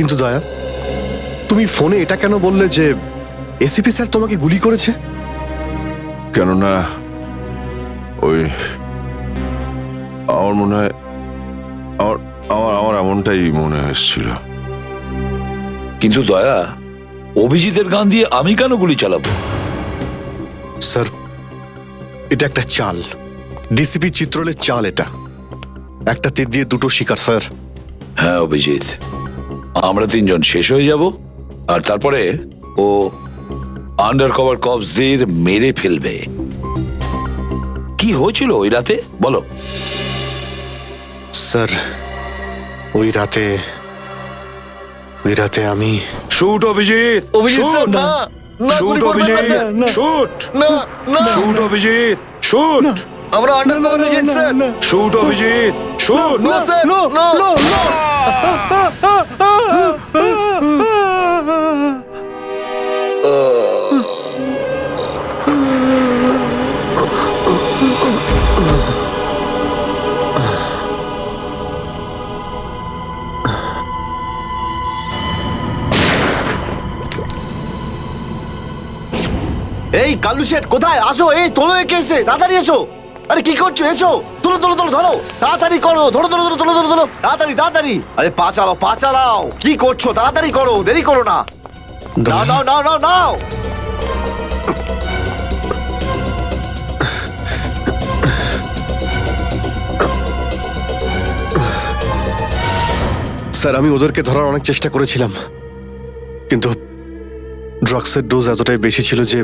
কিন্তু দয়া, তুমি ফোনে এটা কেন বললে যে এসিপি স্যার তোমাকে গুলি করেছে? কেননা ওই আমার মনে হয় আমার আমার আমার এমনটাই মনে এসেছিল। কিন্তু দয়া, অভিজিতের গান দিয়ে আমি কেন গুলি চালাবো? স্যার, এটা একটা চাল, ডিসিপি চিত্রলের চাল। এটা একটা তীর দিয়ে দুটো শিকার স্যার। হ্যাঁ অভিজিৎ, আমরা তিনজন শেষ হয়ে যাব আর তারপরে ও আন্ডার কভার কপসদের মেরে ফেলবে। কি হয়েছিল ওই রাতে বলো? স্যার, ওই রাতে আমি shoot Abhijit, Abhijit sir, shoot! না, না, শুট গুলি করবেন না, অভিজিৎ, স্যার। শুট! না, না, শুট অভিজিৎ, শুট! আমরা under cover agent sir. Shoot Abhijit, shoot! না স্যার, না, এই কালু শেঠ কোথায়? আসো, এই তোলো একে, এসে তাড়াতাড়ি এসো। আরে কি করছো? এসো, তুলো তুলো তুলো, ধরো তাড়াতাড়ি করো, ধরো ধরো ধরো, তুলো ধরো ধরো, তাড়াতাড়ি তাড়াতাড়ি। আরে পা চালাও, পা চালাও, কি করছো? তাড়াতাড়ি করো, দেরি করো না। নাও নাও নাও নাও নাও। স্যার, আমি ওদেরকে ধরার অনেক চেষ্টা করেছিলাম, কিন্তু ড্রাগসের ডোজ এতটাই বেশি ছিল যে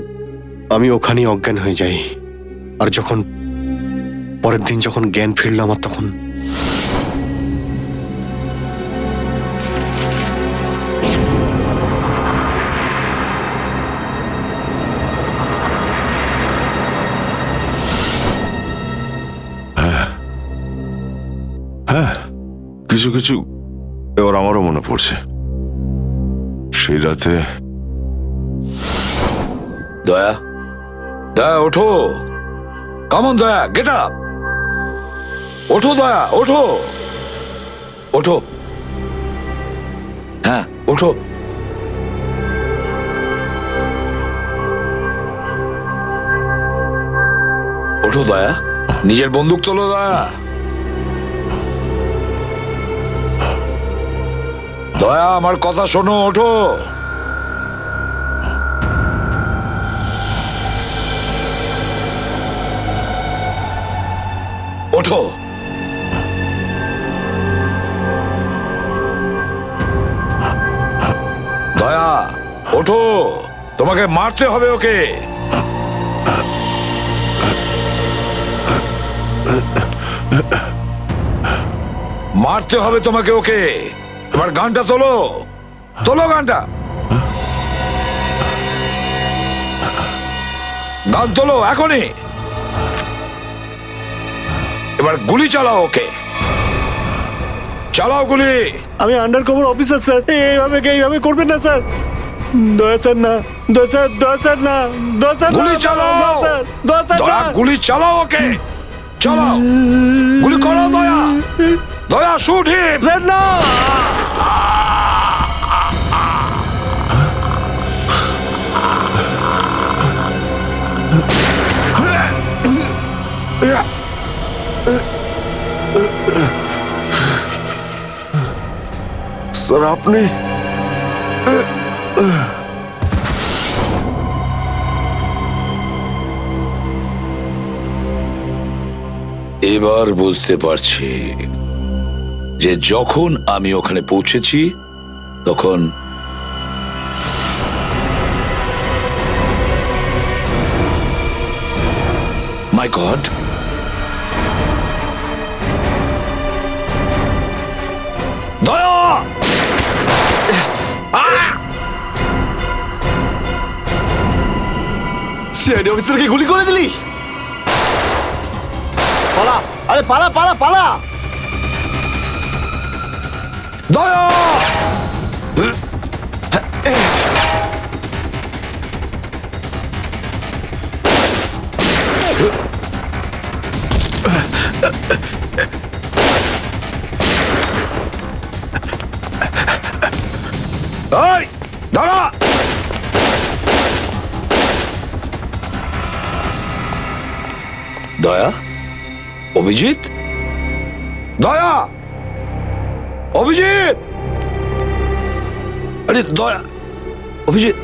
আমি ওখানেই অজ্ঞান হয়ে যাই। আর যখন পরের দিন যখন জ্ঞান ফিরল আমার, তখন হ্যাঁ, কিছু কিছু এবার আমারও মনে পড়ছে। সেই রাতে দয়া, দয়া ওঠো, কামন দয়া, গেট আপ, ওঠো দয়া, ওঠো, ওঠো, হ্যাঁ ওঠো। ওঠো দয়া, নিজের বন্দুক তোলো দয়া। দয়া, আমার কথা শোনো, ওঠো। ওঠো। দয়া ওঠো, তোমাকে মারতে হবে ওকে। মারতে হবে তোমাকে ওকে। এবার গানটা তোলো, তোলো গানটা, গান তোলো এখনই। এবার গুলি চালাও ওকে, চালাও গুলি। আমি আন্ডার কভার অফিসার স্যার, এইভাবে করবেন না স্যার। দয়া স্যার না, দয়া স্যার, দয়া স্যার না, দয়া স্যার না, গুলি চালাও, দয়া স্যার, দয়া স্যার না। দয়া গুলি চালাও ওকে, চালাও গুলি করো দয়া, দয়া শুট হিট। স্যার না। স্যার, আপনি এবার বুঝতে পারছি যে যখন আমি ওখানে পৌঁছেছি তখন মাই গড, দয়া, সিআইডি অফিসারকে গুলি করে দিলি? পালা, আরে পালা পালা পালা। দয়া, এই দাঁড়া! দয়া, অভিজিৎ, দয়া, অভিজিৎ, আরে দয়া, অভিজিৎ।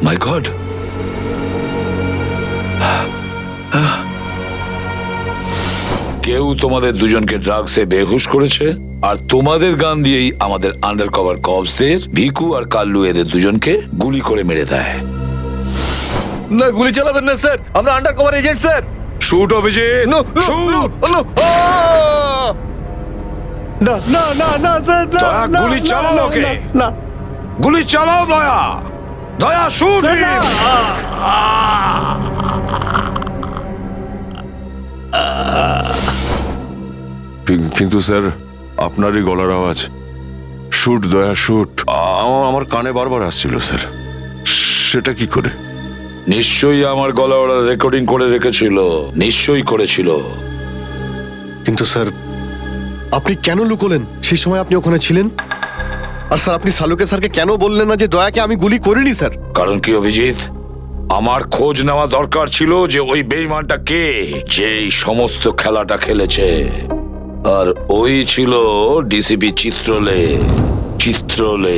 মাই গড, কেউ তোমাদের দুজনকে ড্রাগসে বেহুশ করেছে, আর তোমাদের গান দিয়েই আমাদের আন্ডার কভার কপসদের ভিকু আর কাল্লু এদের দুজনকে গুলি করে মেরে দেয়। না, গুলি চালাবেন না স্যার, আমরা under cover agent sir. Shoot Abhijit, shoot! না না না না স্যার, না, দয়া, না, গুলি না, চালাও না, ওকে। না, গুলি চালাও দয়া, দয়া শুট! স্যার, না। কিন্তু স্যার, আপনারই গলার আওয়াজ, শুট দয়া শুট, আমার কানে বারবার আসছিল স্যার। সেটা কি করে? নিশ্চয়ই আমার গলা ওরা রেকর্ডিং করে রেখেছিল, নিশ্চয়ই করেছিল। কিন্তু স্যার, আপনি কেন লুকোলেন? সেই সময় আপনি ওখানে ছিলেন। আর স্যার, আপনি সালুকে স্যারকে কেন বললেন না যে দয়াকে আমি গুলি করিনি স্যার? কারণ কি অভিজিৎ, আমার খোঁজ নেওয়া দরকার ছিল যে ওই বেঈমানটা কে, যে এই সমস্ত খেলাটা খেলেছে। আর ওই ছিল ডিসিপি চিত্রলে। চিত্রলে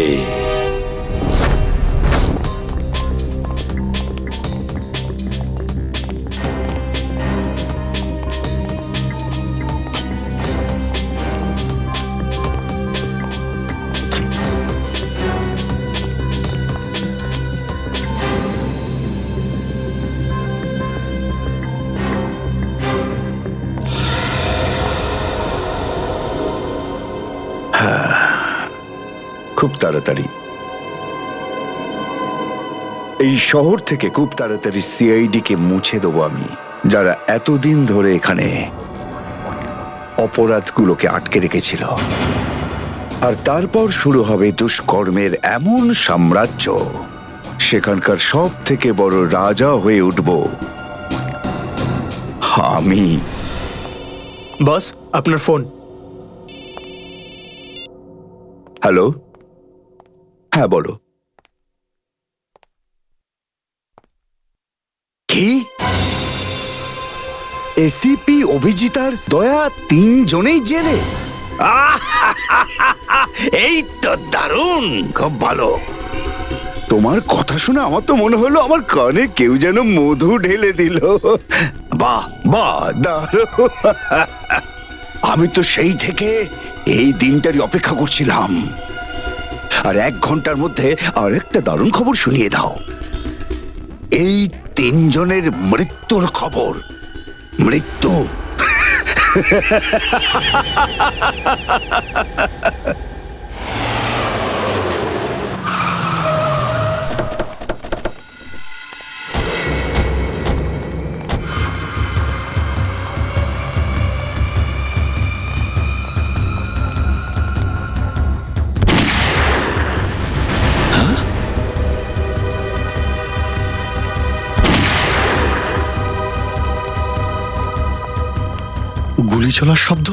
খুব তাড়াতাড়ি এই শহর থেকে খুব তাড়াতাড়ি সিআইডি কে মুছে দেবো আমি, যারা এতদিন ধরে এখানে অপরাধগুলোকে আটকে রেখেছিল। আর তারপর শুরু হবে দুষ্কর্মের এমন সাম্রাজ্য, সেখানকার সব থেকে বড় রাজা হয়ে উঠব আমি। বস, আপনার ফোন। হ্যালো, হ্যাঁ বলো। কি? এসিপি অভিজিৎ আর দয়া তিনজনেই জেলে? এই তো দারুণ, খুব ভালো। তোমার কথা শুনে আমার তো মনে হলো আমার কানে কেউ যেন মধু ঢেলে দিল। বাহ বাহ, দারুণ। আমি তো সেই থেকে এই দিনটারই অপেক্ষা করছিলাম। আর 1 ঘন্টার মধ্যে আরেকটা দারুণ খবর শুনিয়ে দাও। এই তিনজনের মৃত্যুর খবর। মৃত্যু। গুলি চলার শব্দ।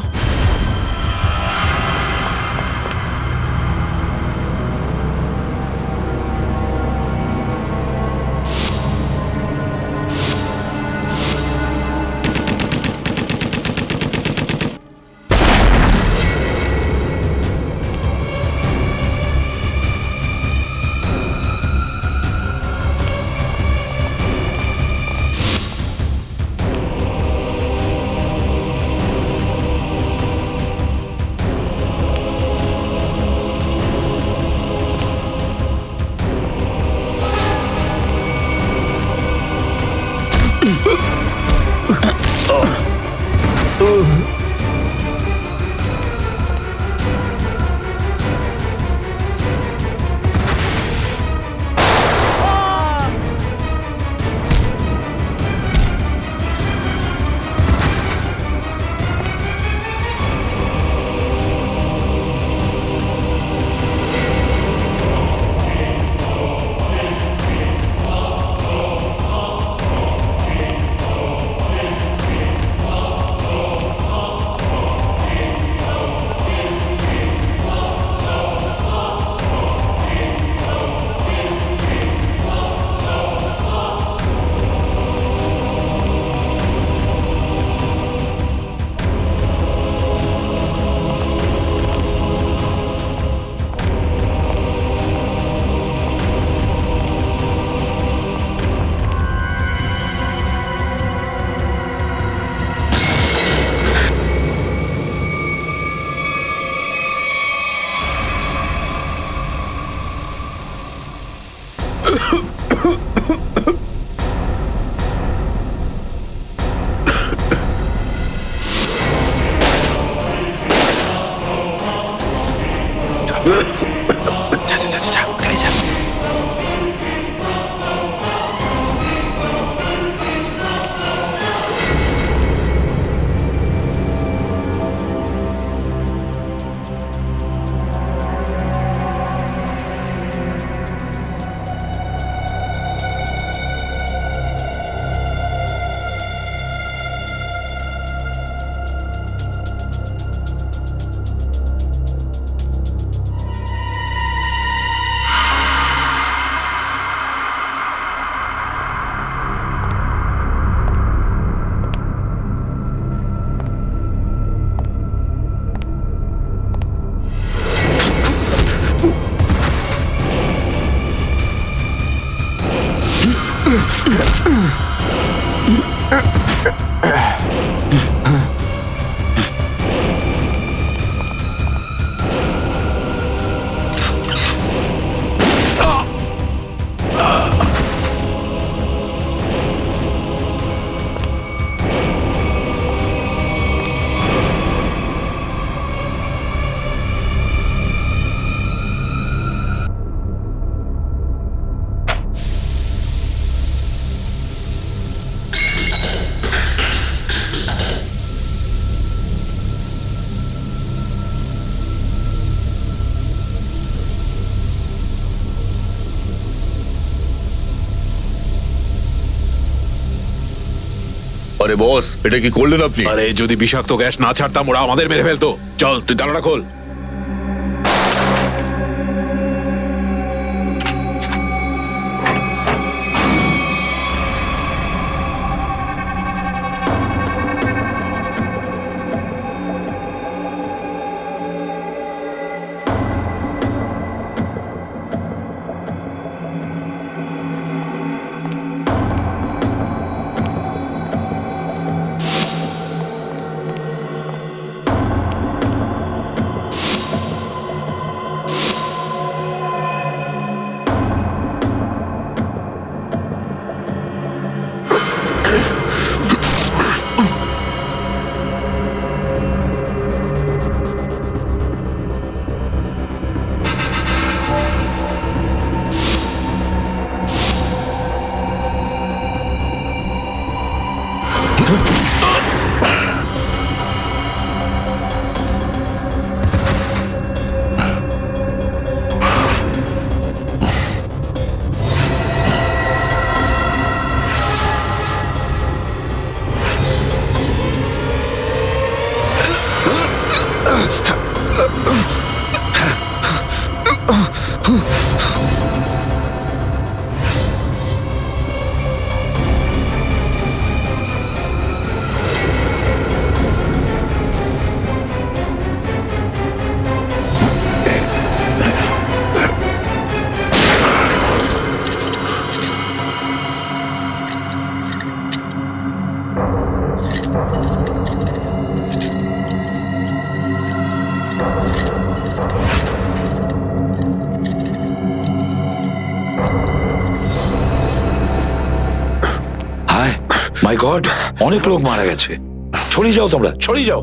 আরে বস, এটা কি করলেন আপনি? আরে যদি বিষাক্ত গ্যাস না ছাড়তাম ওরা আমাদের মেরে ফেলতো। চল তুই তালাটা খোল। হায় মাই গড, অনেক লোক মারা গেছে। ছড়িয়ে যাও তোমরা, ছড়িয়ে যাও।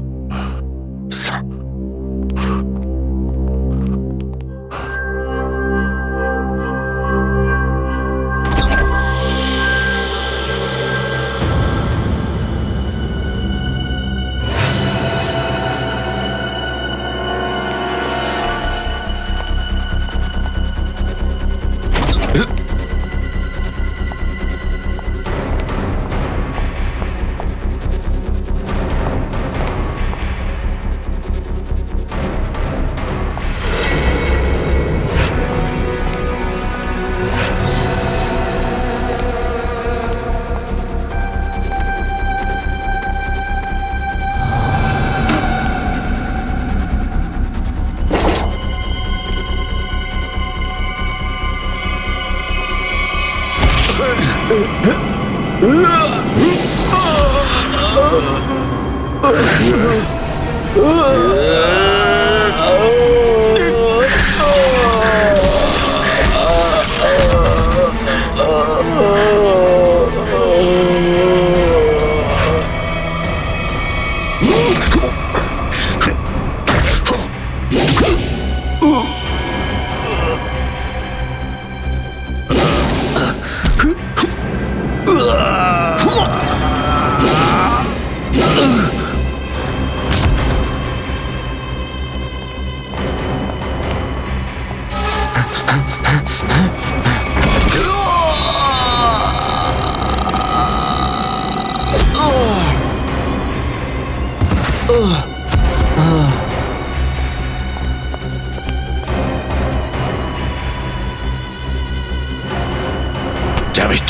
Damn it.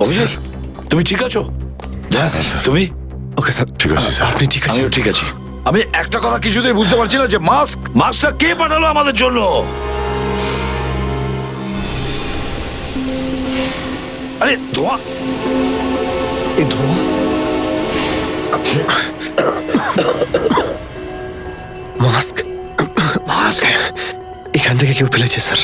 অভিজিৎ, তুমি ঠিক আছো? হ্যাঁ, স্যার। তুমি? ওকে স্যার, ঠিক আছে, স্যার। আপনি ঠিক আছে? আমিও ঠিক আছি। আমি একটা কথা কিছুতেই বুঝতে পারছি না যে মাস্কটা কে পাঠালো আমাদের জন্য? আরে ধোঁয়া! এই ধোঁয়া, মাস্ক এখান থেকে কেউ ফেলেছে স্যার।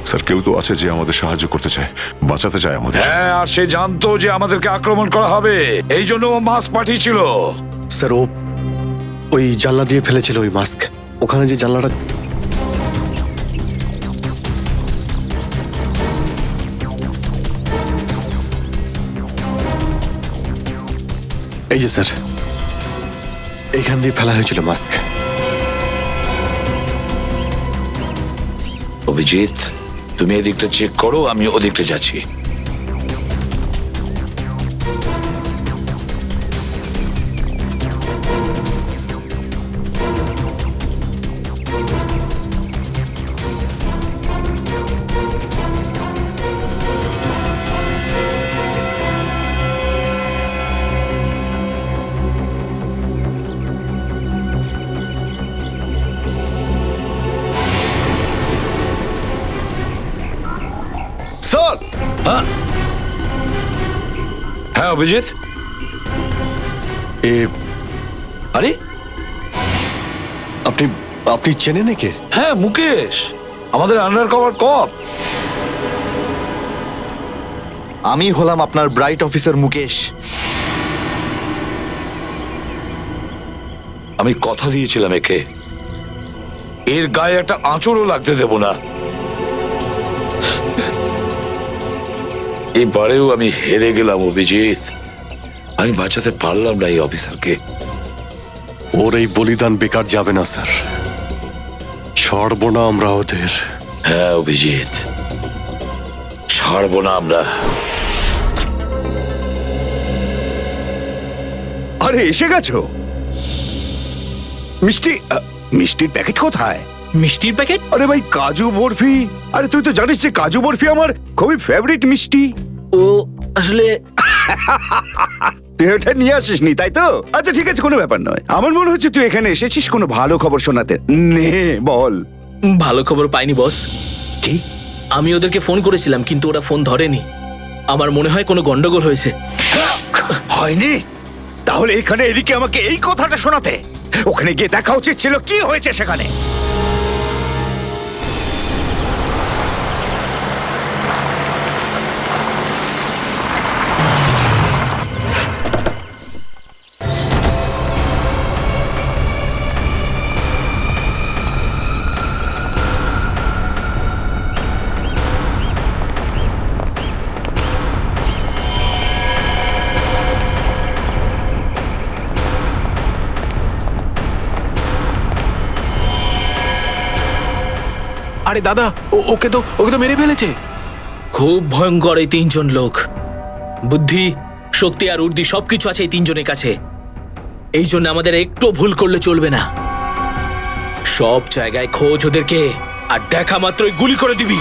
স্যার, কেউ তো আছে যে আমাদের সাহায্য করতে চায়, বাঁচাতে চায় আমাদের। হ্যাঁ, আর সে জানতো যে আমাদেরকে আক্রমণ করা হবে, এই জন্য ও মাস্ক পাঠিয়েছিল। স্যার, ও ওই জানলা দিয়ে ফেলেছিল ওই মাস্ক। ওখানে যে জানলাটা, এই যে স্যার, এইখান দিয়ে ফেলা হয়েছিল মাস্ক। অভিজিৎ, তুমি এদিকটা চেক করো, আমি ওদিকটা যাচ্ছি। স্যার, হ্যাঁ অভিজিৎ, এ আরে আপনি আপনি চেনেন একে? হ্যাঁ, মুকেশ, আমাদের আন্ডার কভার কপ। আমি হলাম আপনার ব্রাইট অফিসার মুকেশ। আমি কথা দিয়েছিলাম একে, এর গায়ে একটা আঁচড়ও লাগতে দেব না। এবারেও আমি হেরে গেলাম অভিজিৎ। আমি বাঁচাতে পারলাম না এই অফিসারকে। ওর এই বলিদান বেকার যাবে না স্যার, ছাড়বো না আমরা ওদের। হ্যাঁ অভিজিৎ, ছাড়বো না আমরা। আরে এসে গেছো? মিষ্টির প্যাকেট কোথায়? মিষ্টির প্যাকেট? আরে ভাই, কাজু বরফি। আরে তুই তো জানিস যে কাজু বরফি আমার খুবই ফেভারিট মিষ্টি। ও আসলে তুই ওটা নিয়ে আসিসনি, তাই তো? আচ্ছা ঠিক আছে, কোনো ব্যাপার নয়। আমার মনে হচ্ছে তুই এখানে এসেছিস কোনো ভালো খবর শোনাতে। নে বল। ভালো খবর পাইনি বস। কি? আমি ওদেরকে ফোন করেছিলাম কিন্তু ওরা ফোন ধরেনি। আমার মনে হয় কোনো গন্ডগোল হয়েছে। হয়নি? তাহলে এখানে এদিকে আমাকে এই কথাটা শোনাতে? ওখানে গিয়ে দেখা উচিত ছিল কি হয়েছে সেখানে। আরে দাদা ওকে তো মেরে ফেলেছে। খুব ভয়ঙ্কর এই তিনজন লোক। বুদ্ধি, শক্তি আর উর্দি সবকিছু আছে এই তিনজনের কাছে। এই জন্য আমাদের একটু ভুল করলে চলবে না। সব জায়গায় খোঁজ ওদেরকে, আর দেখা মাত্রই গুলি করে দিবি।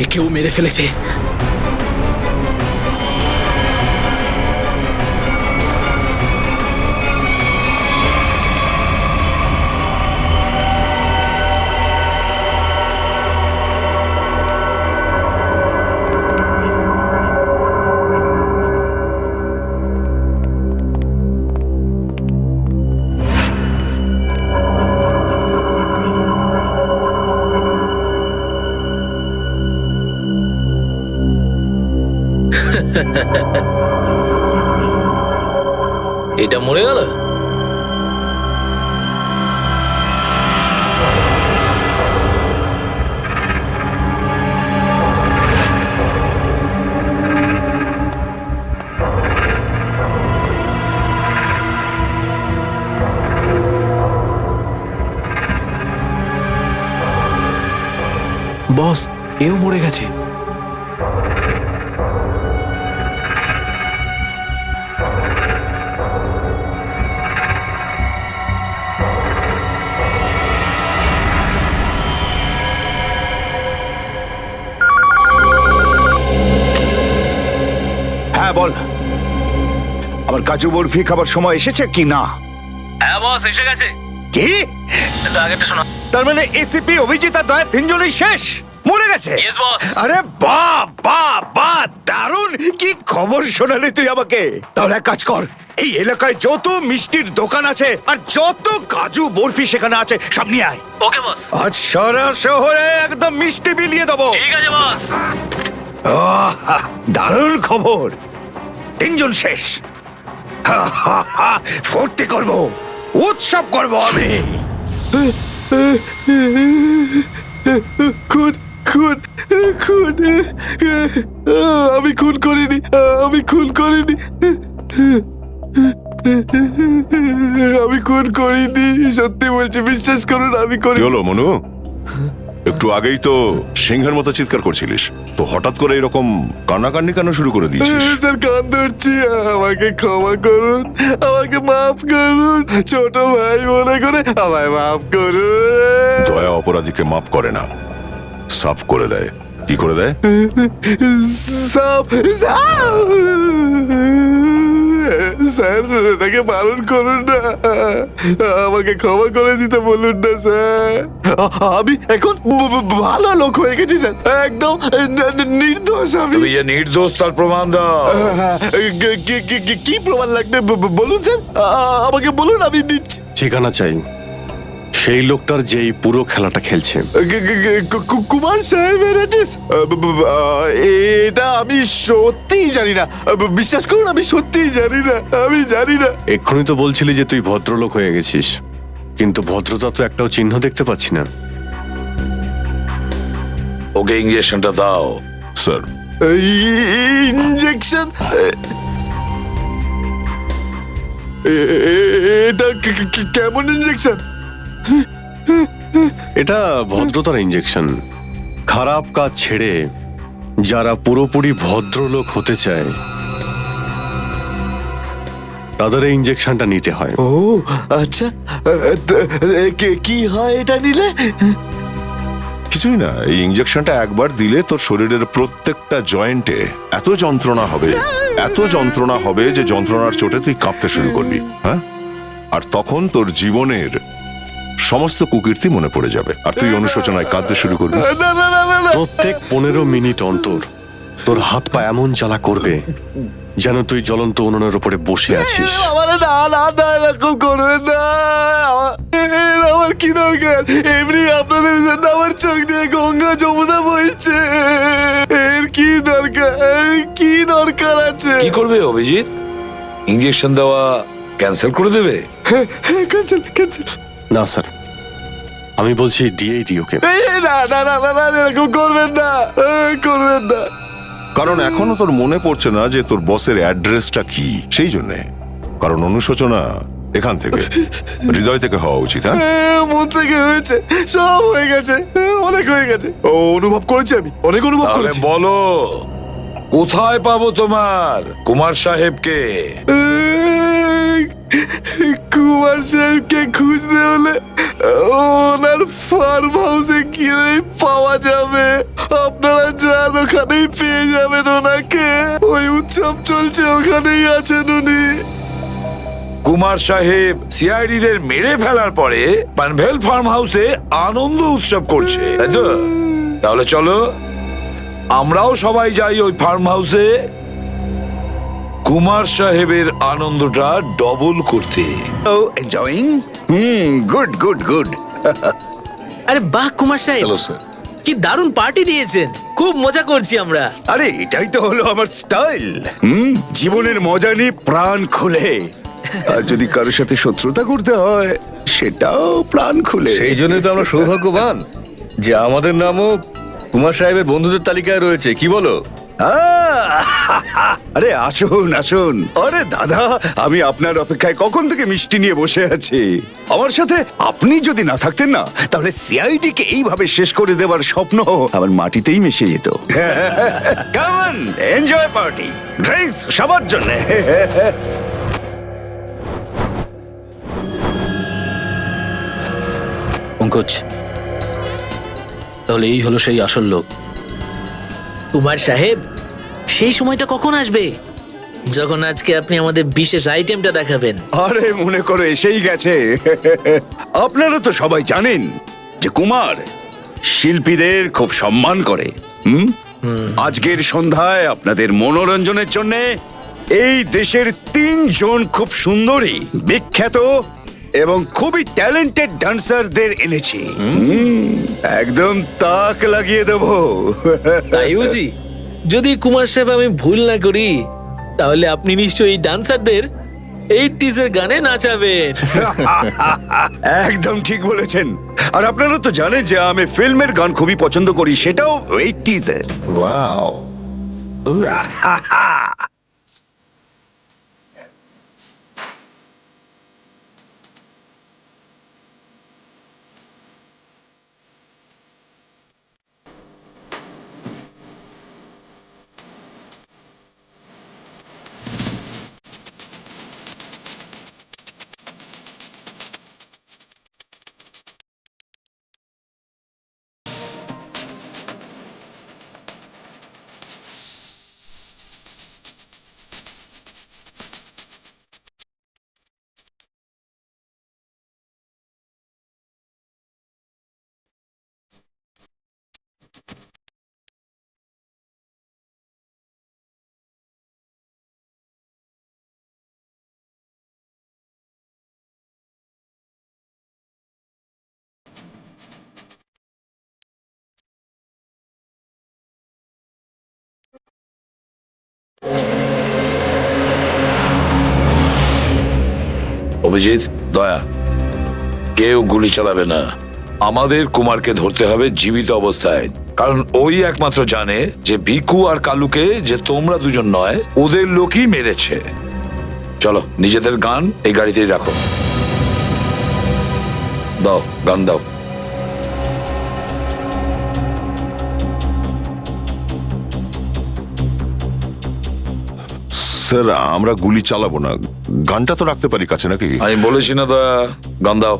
একেও মেরে ফেলেছে। এটা মরে গেল। বস, এও মরে গেছে। হ্যাঁ বল, আমার কাজু বরফি খাবার সময় এসেছে কি না? হ্যাঁ বস, এসে গেছে। কি? আগেটা শোনো। তার মানে এসিপি, অভিজিৎ আর দয়া তিনজনই শেষ, মরে গেছে? Yes, boss. আরে বাহ বাহ বাহ, দারুণ! কি খবর শোনালি তুই আমাকে। তাহলে এক কাজ কর, এই এলাকায় যত মিষ্টির দোকান আছে আর যত কাজু বরফি সেখানে আছে সব নিয়ে আয়। ওকে বস। আজ সারা শহরে একদম মিষ্টি বিলিয়ে দেবো। ঠিক আছে বস। আহ, দারুণ খবর, তিনজন শেষ। হা, হা, হা, ফুর্তি করব, উৎসব করব আমি। খুন খুন খুন আমি খুন করিনি, আমি খুন করিনি, আমি খুন করিনি, সত্যি বলছি, বিশ্বাস করুন আমি কি করি। হলো মনু? একটু আগেই তো সিংহের মতো চিৎকার করছিলিস, তো হঠাৎ করে এরকম কান্নাকান্নি কেন শুরু করে দিয়েছিস? স্যার, কান ধরছি, আমাকে ক্ষমা করুন, আমাকে মাফ করুন, ছোট ভাই মনে করে আমায় মাফ করুন। দয়া অপরাধীকে মাফ করে না, সাফ করে দেয়। কি করে দেয়? সাপ সাপ স্যার, তাকে বারণ করুন না, আমাকে ক্ষমা করে দিতে বলুন না স্যার। আমি এখন ভালো লোক হয়ে গেছি স্যার, একদম নির্দোষ আমি। তুমি যে নির্দোষ তার প্রমাণ দাও। কি প্রমাণ লাগবে বলুন স্যার, আমাকে বলুন, আমি দিচ্ছি। ঠিকানা চাই সেই লোকটার যেই পুরো খেলাটা খেলছে। কুমার সাহেবের অ্যাড্রেস? এটা আমি সত্যিই জানি না, বিশ্বাস করুন, আমি সত্যিই জানি না, আমি জানি না। এক্ষুনি তো বলছিলি যে তুই ভদ্রলোক হয়ে গেছিস, কিন্তু ভদ্রতা তো একটাও চিহ্ন দেখতে পাচ্ছি না। ওকে ইঞ্জেকশনটা দাও। Sir, injection? এটা কেমন ইঞ্জেকশন? এটা ভদ্রতার ইঞ্জেকশন। খারাপ কাজ ছেড়ে যারা পুরোপুরি ভদ্রলোক হতে চায় তাদের এই ইঞ্জেকশনটা নিতে হয়। ও আচ্ছা, কি হয় এটা নিলে? কিছুই না, এই ইঞ্জেকশনটা একবার দিলে তোর শরীরের প্রত্যেকটা জয়েন্টে এত যন্ত্রণা হবে, এত যন্ত্রণা হবে যে যন্ত্রণার চোটে তুই কাঁপতে শুরু করবি। হ্যাঁ, আর তখন তোর জীবনের সমস্ত কুকীর্তি মনে পড়ে যাবে, আর তুই অনুশোচনায় কাঁদতে শুরু করবি। প্রত্যেক 15 মিনিট অন্তর তোর হাত পা এমন জ্বালা করবে যেন তুই জ্বলন্ত উনুনের উপরে বসে আছিস। এরকম করবেন না, আমার কি দরকার? এমনি আপনাদের জন্য আমার চোখ দিয়ে গঙ্গা যমুনা বইছে, এর কি দরকার? কি দরকার আছে? কি করবে অভিজিৎ? ইঞ্জেকশন দেওয়া ক্যান্সেল করে দেবে? Cancel cancel. না স্যার, আমি বলছি ডিএই দি ওকে। না না না না না, এরকম করবেন না, করবেন না। কারণ এখনো তোর মনে পড়ছে না যে তোর বসের অ্যাড্রেসটা কি, সেই জন্যে। কারণ অনুশোচনা এখান থেকে, হৃদয় থেকে হওয়া উচিত। হ্যাঁ, মন থেকে হয়েছে, সব হয়ে গেছে, অনেক হয়ে গেছে। ও অনুভব করেছি, আমি অনেক অনুভব তাহলে করেছি। বলো, কোথায় পাবো তোমার কুমার সাহেবকে? কুমার সাহেবকে খুঁজতে হলে ওনার ফার্ম হাউসে গিয়ে পাওয়া যাবে। আপনারা যান, ওখানেই পেয়ে যাবেন ওনাকে। ওই উৎসব চলছে, ওখানেই আছেন উনি। কুমার সাহেব সিআইডিদের মেরে ফেলার পরে পানভেল ফার্ম হাউসে আনন্দ উৎসব করছে, তাই তো? তাহলে চলো আমরাও সবাই যাই ওই ফার্ম হাউসে কুমার সাহেবের আনন্দটা ডবল করতে। ও এনজয়িং, গুড গুড গুড। আরে বাহ কুমার সাহেব, হ্যালো স্যার। কি দারুণ পার্টি দিয়েছেন, খুব মজা করছি আমরা। আরে এটাই তো হলো আমার স্টাইল। জীবনের মজা নিয়ে প্রাণ খুলে, আর যদি কারোর সাথে শত্রুতা করতে হয় সেটাও প্রাণ খুলে। সেই জন্যই তো আমরা সৌভাগ্যবান যে আমাদের নামও কুমার সাহেবের বন্ধুদের তালিকায় রয়েছে, কি বলো? আরে আসুন আসুন। আরে দাদা, আমি আপনার অপেক্ষায় কখন থেকে মিষ্টি নিয়ে বসে আছি। আমার সাথে আপনি যদি না থাকতেন না, তাহলে সিআইডি কে এইভাবে শেষ করে দেবার স্বপ্ন আমার মাটিতেই মিশে যেত। Come on, enjoy party, drinks সবার জন্য। পঙ্কজ, তাহলে এই হলো সেই আসল লোক। কুমার সাহেব, সেই সময়টা কখন আসবে যখন আজকে আপনি আমাদের বিশেষ আইটেমটা দেখাবেন? আরে মনে করো এসেই গেছে। আপনারা তো সবাই জানেন যে কুমার শিল্পীদের খুব সম্মান করে। আজকের সন্ধ্যায় আপনাদের মনোরঞ্জনের জন্য এই দেশের 3 জন খুব সুন্দরী, বিখ্যাত এবং খুবই ট্যালেন্টেড ডান্সারদের এনেছি। একদম তাক লাগিয়ে দেবো। তাই বুঝি? যদি কুমার সাহেব আমি ভুল না করি, তাহলে আপনি নিশ্চয়ই এই ডান্সারদের 80s এর গানে নাচাবেন। একদম ঠিক বলেছেন। আর আপনারা তো জানেন যে আমি ফিল্মের গান খুবই পছন্দ করি, সেটাও 80s এর। অভিজিৎ, দয়া, কেউ গুলি চালাবে না। আমাদের কুমারকে ধরতে হবে জীবিত অবস্থায়, কারণ ওই একমাত্র জানে যে ভিকু আর কালুকে যে তোমরা দুজন নয়, ওদের লোকই মেরেছে। চলো, নিজেদের গান এই গাড়িতেই রাখো। দাও, গান দাও। স্যার, আমরা গুলি চালাবো না, গানটা তো রাখতে পারি কাছে নাকি? আমি বলেছি না দয়া, গান দাও।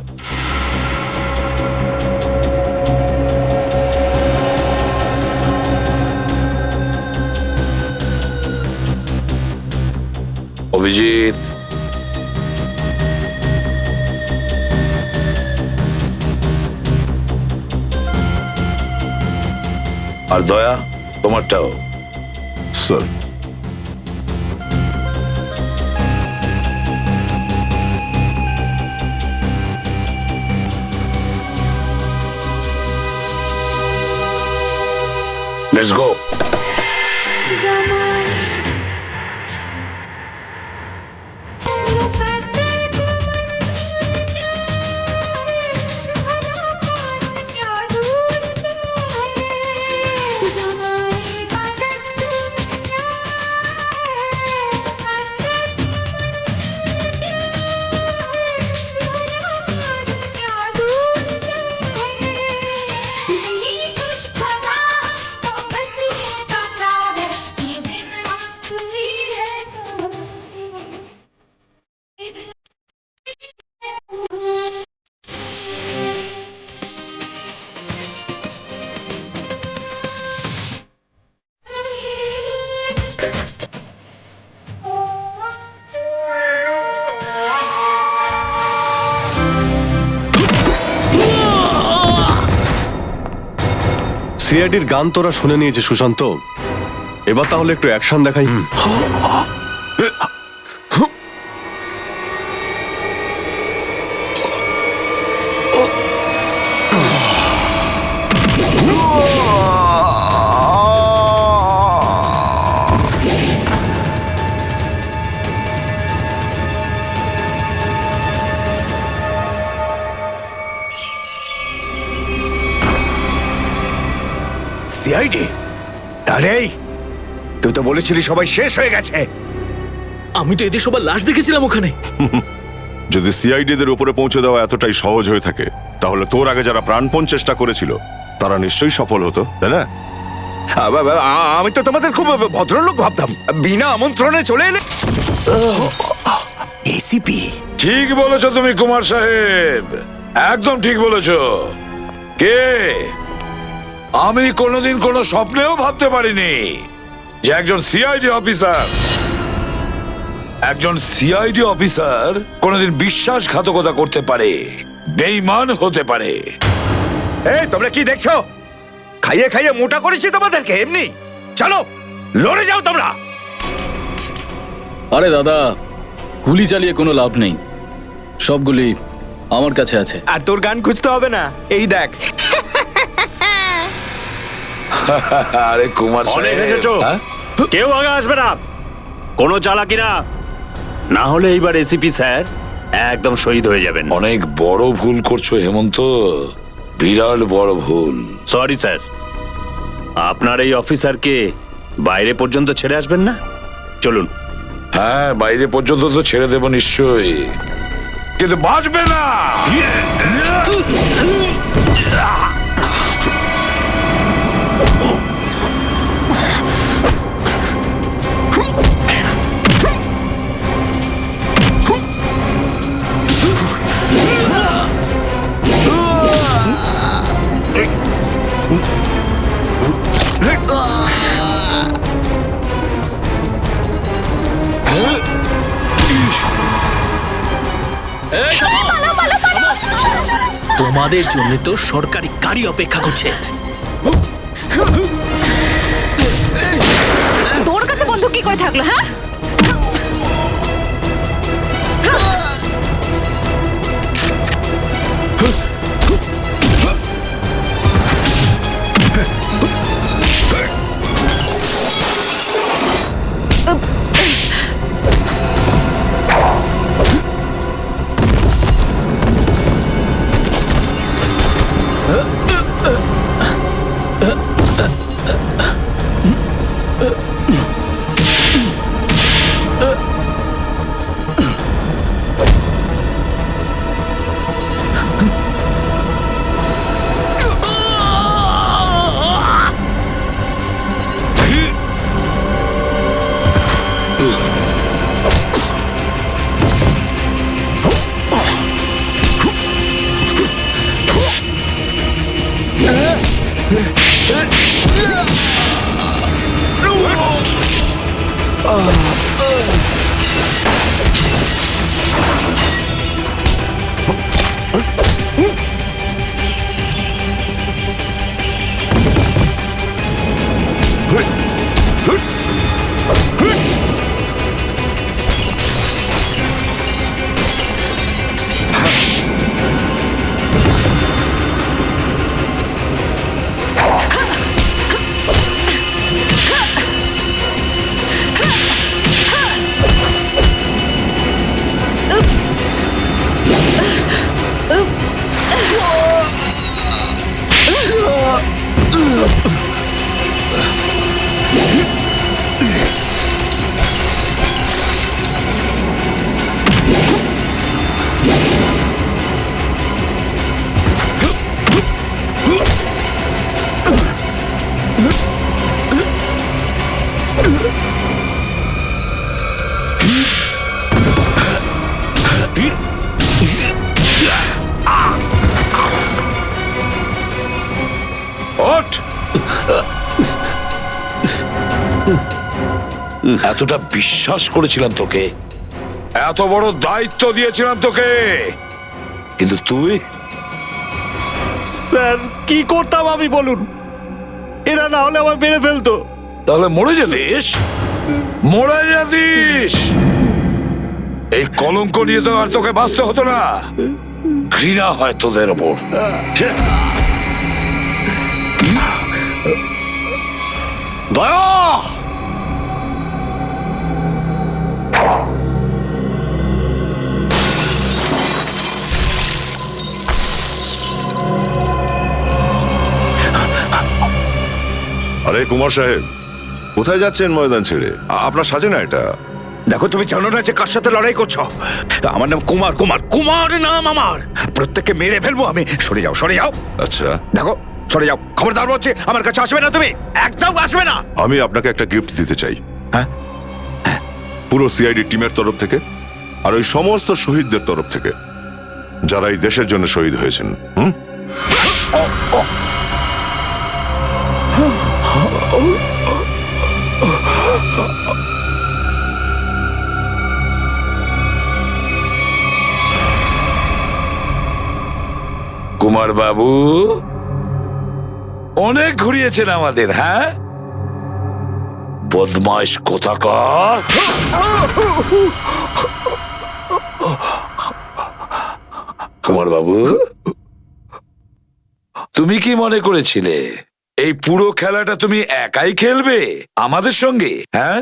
অভিজিৎ, আর দয়া, তোমারটাও। Sir, Let's go. সিআইডির গান তোরা শুনে নিয়েছে সুশান্ত, এবার তাহলে একটু অ্যাকশন দেখাই। সিআইডি? আরে তুই তো বলেছিলি সবাই শেষ হয়ে গেছে। আমি তো এদের সবার লাশ দেখেছিলাম ওখানে। যদি সিআইডিদের উপরে পৌঁছে দেওয়া এতটাই সহজ হয়ে থাকে, তাহলে তোর আগে যারা প্রাণপণ চেষ্টা করেছিল তারা নিশ্চয়ই সফল হতো, তাই না? আমি তো তোমাদের খুব ভদ্রলোক ভাবতাম, বিনা আমন্ত্রণে চলে এলে। এসিপি? ঠিক বলেছো তুমি কুমার সাহেব, একদম ঠিক বলেছো। কে? আমি কোনোদিন কোনো স্বপ্নেও ভাবতে পারিনি যে একজন সিআইডি অফিসার কোনোদিন বিশ্বাসঘাতকতা করতে পারে, বেঈমান হতে পারে। এই তোমরা কি দেখছো? খাইয়ে খাইয়ে মোটা করেছি তোমাদেরকে এমনি। চলো লড়ে যাও তোমরা। আরে দাদা, গুলি চালিয়ে কোনো লাভ নেই, সবগুলি আমার কাছে আছে। আর তোর গান খুঁজতে হবে না, এই দেখ। আরে কুমার অনেক সাহেব, এসেছো। হ্যাঁ? কেউ আগে আসবে না, কোনো চালাকি না, না হলে এইবার এসিপি স্যার একদম শহীদ হয়ে যাবেন। অনেক বড় ভুল করছো হেমন্ত, বিরাট বড় ভুল। সরি স্যার, আপনার এই অফিসারকে বাইরে পর্যন্ত ছেড়ে আসবেন না? চলুন। হ্যাঁ, বাইরে পর্যন্ত তো ছেড়ে দেবো নিশ্চয়ই, কিন্তু বাঁচবে না। তোমাদের জন্য তো সরকারি গাড়ি অপেক্ষা করছে। তোর কাছে বন্দুক কি করে থাকলো? হ্যাঁ, এতটা বিশ্বাস করেছিলাম তোকে, এত বড় দায়িত্ব দিয়েছিলাম তোকে, কিন্তু তুই। স্যার কি করতাম আমি বলুন? এরা না হলে আমার মেরে ফেলতো। তাহলে মরে যেতিস, মরে যেতিস। এই কলঙ্ক নিয়ে তো আর তোকে বাঁচতে হতো না। ঘৃণা হয় তোদের ওপর। দয়া! আরে কুমার সাহেব, কোথায় যাচ্ছেন ময়দান ছেড়ে? আপনার সাজে না এটা। দেখো, তুমি জানো না যে কার সাথে লড়াই করছো? আমার নাম কুমার, কুমার, কুমার নাম আমার। প্রত্যেককে মেরে ফেলবো আমি। সরে যাও, সরে যাও। আচ্ছা, দেখো, সরে যাও। খবরদার বলছি, আমার কাছে আসবে না তুমি, একদম আসবে না। আমি আপনাকে একটা গিফট দিতে চাই। হ্যাঁ? পুরো সিআইডি টিমের তরফ থেকে আর ওই সমস্ত শহীদদের তরফ থেকে যারা এই দেশের জন্য শহীদ হয়েছেন। কুমার বাবু অনেক ঘুরিয়েছেন আমাদের, হ্যাঁ? বদমাইশ কোথাকার। কুমার বাবু, তুমি কি মনে করেছিলে এই পুরো খেলাটা তুমি একাই খেলবে আমাদের সঙ্গে? হ্যাঁ,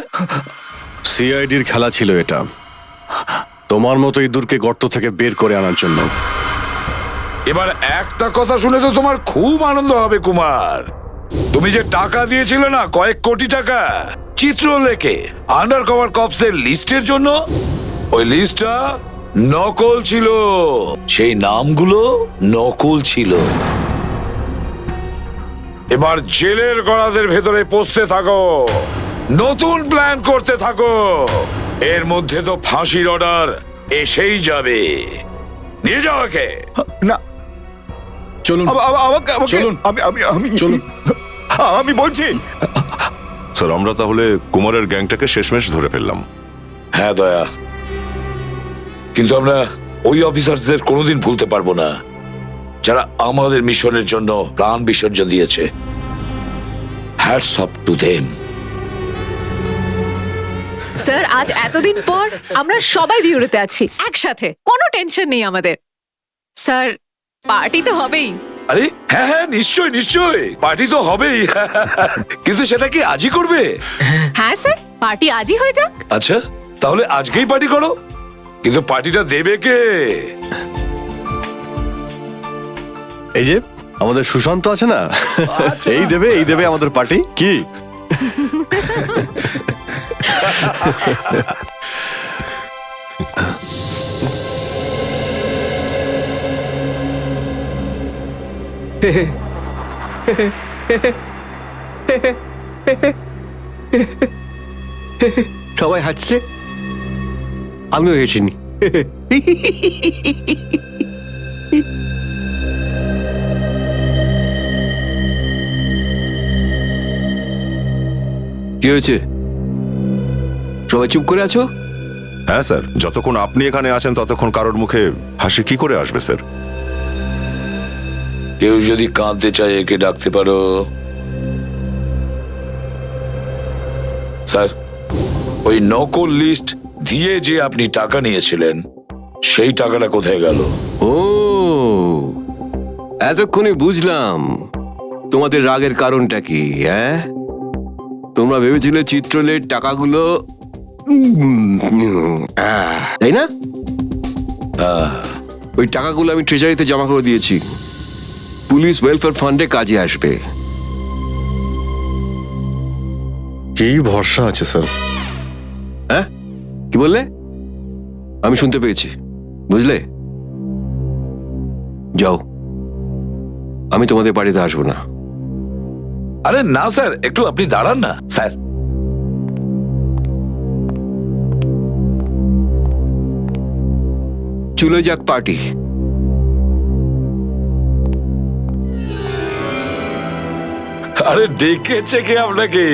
সিআইডির খেলা ছিল এটা, তোমার মতো ইঁদুরকে গর্ত থেকে বের করে আনার জন্য। এবার একটা কথা শুনে তো তোমার খুব আনন্দ হবে কুমার। তুমি যে টাকা দিয়েছিলে না, কয়েক কোটি টাকা চিত্রলেখে আন্ডার কভার কপসের লিস্টের জন্য, ওই লিস্টটা নকল ছিল। সেই নামগুলো নকল ছিল। এবার জেলের গড়াদের ভেতরে পৌঁছতে থাকো, নতুন প্ল্যান করতে থাকো। এর মধ্যে তো ফাঁসির অর্ডার এসেই যাবে। নিয়ে যাও একে। না, চলুন আমাকে চলুন। আমি চলুন। আমি বলছি। স্যার, আমরা তাহলে কুমারের গ্যাংটাকে শেষমেশ ধরে ফেললাম। হ্যাঁ দয়া, কিন্তু আমরা ওই অফিসারদের কোনোদিন ভুলতে পারবো না যারা আমাদের মিশনের জন্য প্রাণ বিসর্জন দিয়েছে। Hats off to them. Sir, আজ এতদিন পর আমরা সবাই বিউরোতে আছি একসাথে, কোনো টেনশন নেই আমাদের। স্যার, পার্টি তো হবেই। আরে হ্যাঁ হ্যাঁ, নিশ্চয় নিশ্চয়, পার্টি তো হবেই। কিন্তু সেটা কি আজই করবে? হ্যাঁ স্যার, পার্টি আজই হয়ে যাক। আচ্ছা, তাহলে আজকেই পার্টি করো। কিন্তু পার্টিটা দেবে কে? এই যে আমাদের সুশান্ত আছে না, এই দেবে আমাদের পার্টি। কি সবাই হাসছে, আমিও হেসিনি। কি হয়েছে? সবাই চুপ করে আছো? হ্যাঁ স্যার, যতক্ষণ আপনি এখানে আছেন ততক্ষণ কারোর মুখে হাসি কি করে আসবে স্যার? কেউ যদি কাঁদতে চায় একে ডাকতে পারো। স্যার, ওই নকল লিস্ট দিয়ে যে আপনি টাকা নিয়েছিলেন, সেই টাকাটা কোথায় গেল? ও, এতক্ষণে বুঝলাম তোমাদের রাগের কারণটা কি। হ্যাঁ, তোমরা ভেবেছিলে চিত্রলের টাকাগুলো, তাই না? ওই টাকাগুলো আমি ট্রেজারিতে জমা করে দিয়েছি, পুলিশ ওয়েলফেয়ার ফান্ডে কাজে আসবে। কি ভরসা আছে স্যার? হ্যাঁ, কি বললে? আমি শুনতে পেয়েছি, বুঝলে? যাও, আমি তোমাদের বাড়িতে আসবো না। আরে না স্যার, একটু আপনি দাঁড়ান না স্যার। চলে যাক পার্টি। আরে ডেকেছে কে আপনাকে?